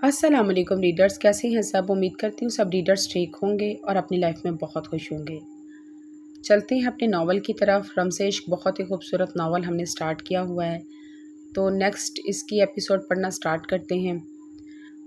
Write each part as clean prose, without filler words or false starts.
السلام علیکم ریڈرز، کیسے ہیں سب؟ امید کرتی ہوں سب ریڈرز ٹھیک ہوں گے اور اپنی لائف میں بہت خوش ہوں گے۔ چلتے ہیں اپنے ناول کی طرف۔ رمز عشق بہت ہی خوبصورت ناول ہم نے سٹارٹ کیا ہوا ہے، تو نیکسٹ اس کی ایپیسوڈ پڑھنا سٹارٹ کرتے ہیں۔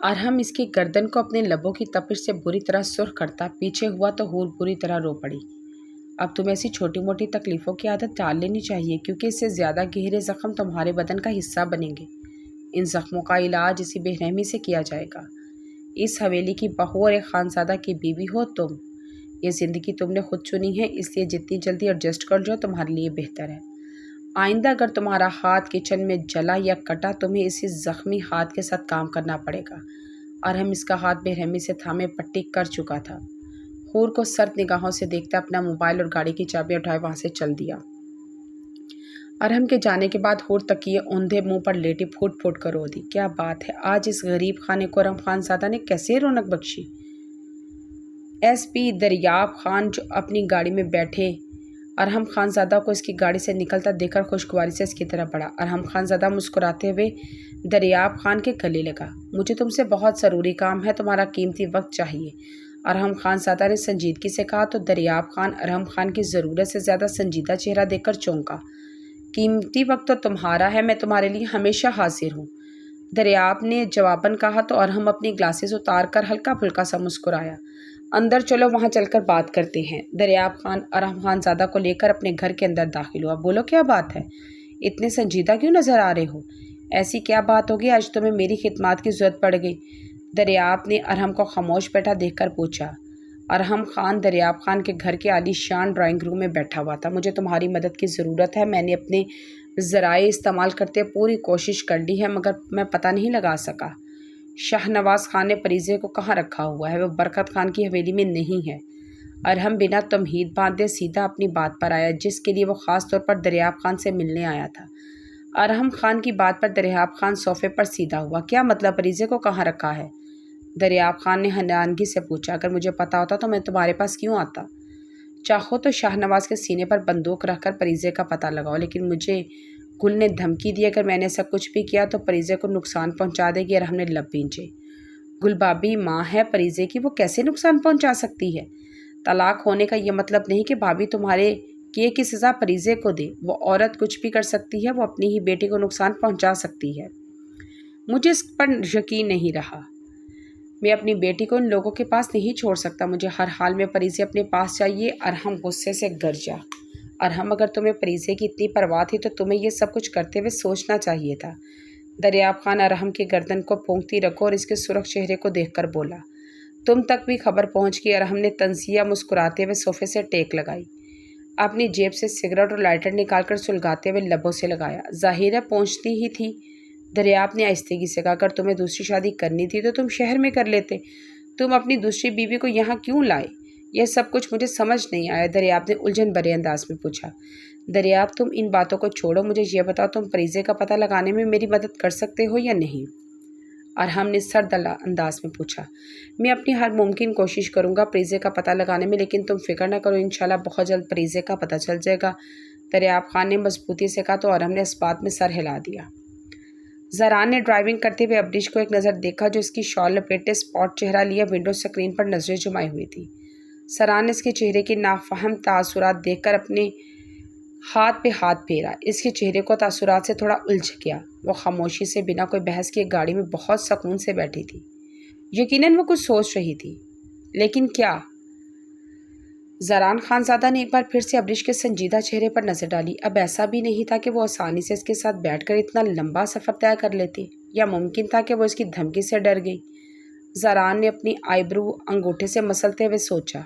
ارحم اس کی گردن کو اپنے لبوں کی تپش سے بری طرح سرخ کرتا پیچھے ہوا تو حور بری طرح رو پڑی۔ اب تمہیں ایسی چھوٹی موٹی تکلیفوں کی عادت ڈال لینی چاہیے، کیونکہ اس سے زیادہ گہرے زخم تمہارے بدن کا حصہ بنیں گے۔ ان زخموں کا علاج اسی بے رحمی سے کیا جائے گا۔ اس حویلی کی بہو اور ایک خانزادہ کی بیوی ہو تم۔ یہ زندگی تم نے خود چنی ہے، اس لیے جتنی جلدی ایڈجسٹ کر جاؤ تمہارے لیے بہتر ہے۔ آئندہ اگر تمہارا ہاتھ کچن میں جلا یا کٹا، تمہیں اسی زخمی ہاتھ کے ساتھ کام کرنا پڑے گا۔ ارحم اس کا ہاتھ بے رحمی سے تھامے پٹی کر چکا تھا۔ حور کو سرد نگاہوں سے دیکھتا اپنا موبائل اور گاڑی کی چابیاں اٹھائے وہاں سے چل دیا۔ ارحم کے جانے کے بعد حور تکیے اوندھے منہ پر لیٹی پھوٹ پھوٹ کر رو دی۔ کیا بات ہے، آج اس غریب خانے کو ارحم خانزادہ نے کیسے رونق بخشی۔ ایس پی دریاب خان جو اپنی گاڑی میں بیٹھے ارحم خانزادہ کو اس کی گاڑی سے نکلتا دیکھ کر خوشگواری سے اس کی طرف بڑھا۔ ارحم خانزادہ مسکراتے ہوئے دریاب خان کے گلے لگا۔ مجھے تم سے بہت ضروری کام ہے، تمہارا قیمتی وقت چاہیے، ارحم خانزادہ نے سنجیدگی سے کہا تو دریاب خان ارحم خان کی ضرورت سے زیادہ سنجیدہ چہرہ دیکھ کر چونکا۔ قیمتی وقت تو تمہارا ہے، میں تمہارے لیے ہمیشہ حاضر ہوں، دریاب نے جواباً کہا تو ارحم اپنی گلاسز اتار کر ہلکا پھلکا سا مسکرایا۔ اندر چلو، وہاں چل کر بات کرتے ہیں۔ دریاب خان ارحم خانزادہ کو لے کر اپنے گھر کے اندر داخل ہوا۔ بولو کیا بات ہے، اتنے سنجیدہ کیوں نظر آ رہے ہو؟ ایسی کیا بات ہوگی آج تمہیں میری خدمات کی ضرورت پڑ گئی؟ دریاب نے ارحم کو خاموش بیٹھا دیکھ کر پوچھا۔ ارحم خان دریاب خان کے گھر کے عالی شان ڈرائنگ روم میں بیٹھا ہوا تھا۔ مجھے تمہاری مدد کی ضرورت ہے، میں نے اپنے ذرائع استعمال کرتے پوری کوشش کر لی ہے، مگر میں پتہ نہیں لگا سکا شاہ نواز خان نے پریزے کو کہاں رکھا ہوا ہے۔ وہ برکت خان کی حویلی میں نہیں ہے۔ ارحم بنا تمہید باندھے سیدھا اپنی بات پر آیا، جس کے لیے وہ خاص طور پر دریاب خان سے ملنے آیا تھا۔ ارحم خان کی بات پر دریاب خان صوفے پر سیدھا ہوا۔ کیا مطلب، پریزے کو کہاں رکھا ہے؟ دریاب خان نے حیرانگی سے پوچھا۔ اگر مجھے پتا ہوتا تو میں تمہارے پاس کیوں آتا؟ چاہو تو شاہ نواز کے سینے پر بندوق رکھ کر پریزے کا پتہ لگاؤ، لیکن مجھے گل نے دھمکی دی اگر میں نے ایسا کچھ بھی کیا تو پریزے کو نقصان پہنچا دے گی۔ ارحم نے لب بھینچے۔ گل بھابھی ماں ہے پریزے کی، وہ کیسے نقصان پہنچا سکتی ہے؟ طلاق ہونے کا یہ مطلب نہیں کہ بھابھی تمہارے کیے کی سزا پریزے کو دے۔ وہ عورت کچھ بھی کر سکتی ہے، وہ اپنی ہی بیٹی کو نقصان پہنچا سکتی ہے۔ مجھے اس پر یقین نہیں رہا۔ میں اپنی بیٹی کو ان لوگوں کے پاس نہیں چھوڑ سکتا، مجھے ہر حال میں پریزے اپنے پاس چاہیے۔ ارحم غصے سے گرجا۔ ارحم اگر تمہیں پریزے کی اتنی پرواہ تھی تو تمہیں یہ سب کچھ کرتے ہوئے سوچنا چاہیے تھا۔ دریاب خان ارحم کی گردن کو پھونکتی رکھو اور اس کے سرخ چہرے کو دیکھ کر بولا۔ تم تک بھی خبر پہنچ گئی۔ ارحم نے تنزیہ مسکراتے ہوئے صوفے سے ٹیک لگائی۔ اپنی جیب سے سگریٹ اور لائٹر نکال کر سلگاتے ہوئے لبوں سے لگایا۔ ظاہر ہے پہنچتی ہی تھی، دریاب نے آہستگی سے کہا۔ اگر تمہیں دوسری شادی کرنی تھی تو تم شہر میں کر لیتے، تم اپنی دوسری بیوی کو یہاں کیوں لائے؟ یہ سب کچھ مجھے سمجھ نہیں آیا، دریاب نے الجھن بھرے انداز میں پوچھا۔ دریاب تم ان باتوں کو چھوڑو، مجھے یہ بتاؤ تم پریزے کا پتہ لگانے میں میری مدد کر سکتے ہو یا نہیں؟ ارحم نے سرد انداز میں پوچھا۔ میں اپنی ہر ممکن کوشش کروں گا پریزے کا پتہ لگانے میں، لیکن تم فکر نہ کرو، انشاءاللہ بہت جلد پریزے کا پتہ چل جائے گا، دریاب خان نے مضبوطی سے کہا تو ارحم نے اس بات میں سر ہلا دیا۔ زران نے ڈرائیونگ کرتے ہوئے ابریش کو ایک نظر دیکھا جو اس کی شال لپیٹے اسپاٹ چہرہ لیے ونڈو اسکرین پر نظریں جمائے ہوئی تھی۔ زران نے اس کے چہرے کی نافہم تاثرات دیکھ کر اپنے ہاتھ پہ ہاتھ پھیرا۔ اس کے چہرے کو تاثرات سے تھوڑا الجھ گیا۔ وہ خاموشی سے بنا کوئی بحث کیے گاڑی میں بہت سکون سے بیٹھی تھی۔ یقیناً وہ کچھ سوچ رہی تھی، لیکن کیا؟ زران خانزادہ نے ایک بار پھر سے ابریش کے سنجیدہ چہرے پر نظر ڈالی۔ اب ایسا بھی نہیں تھا کہ وہ آسانی سے اس کے ساتھ بیٹھ کر اتنا لمبا سفر طے کر لیتی، یا ممکن تھا کہ وہ اس کی دھمکی سے ڈر گئی۔ زران نے اپنی آئی برو انگوٹھے سے مسلتے ہوئے سوچا۔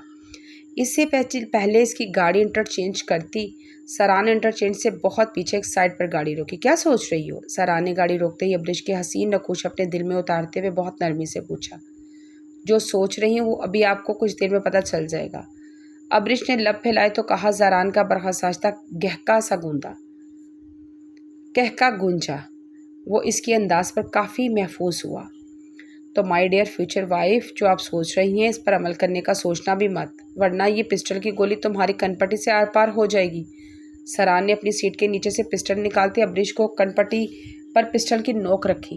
اس سے پہلے اس کی گاڑی انٹرچینج کرتی، زران نے انٹرچینج سے بہت پیچھے ایک سائڈ پر گاڑی روکی۔ کیا سوچ رہی ہو؟ زران نے گاڑی روکتے ہی ابریش کے حسین نقوش اپنے دل میں اتارتے ہوئے بہت نرمی سے پوچھا۔ جو سوچ رہی ہوں وہ ابھی آپ کو کچھ دیر میں پتہ چل جائے گا، ابریش نے لب پھیلائے تو کہا۔ زران کا برخاستہ کہکا گونجا، وہ اس کے انداز پر کافی محفوظ ہوا۔ تو مائی ڈیئر فیوچر وائف، جو آپ سوچ رہی ہیں اس پر عمل کرنے کا سوچنا بھی مت، ورنہ یہ پسٹل کی گولی تمہاری کنپٹی سے آر پار ہو جائے گی۔ زران نے اپنی سیٹ کے نیچے سے پسٹل نکالتے ابریش کو کنپٹی پر پسٹل کی نوک رکھی۔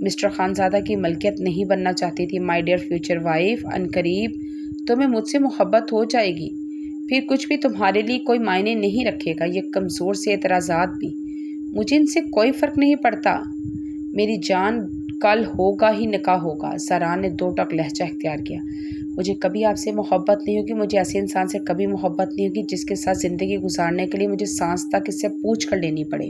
مسٹر خانزادہ کی ملکیت نہیں بننا چاہتی تھی۔ مائی ڈیئر فیوچر وائف، عنقریب تمہیں مجھ سے محبت ہو جائے گی، پھر کچھ بھی تمہارے لیے کوئی معنی نہیں رکھے گا۔ یہ کمزور سے اعتراضات بھی، مجھے ان سے کوئی فرق نہیں پڑتا میری جان، کل ہوگا ہی نکاح ہوگا۔ ساران نے دو ٹک لہجہ اختیار کیا۔ مجھے کبھی آپ سے محبت نہیں ہوگی، مجھے ایسے انسان سے کبھی محبت نہیں ہوگی جس کے ساتھ زندگی گزارنے کے لیے مجھے سانس تک اس سے پوچھ کر لینی پڑے۔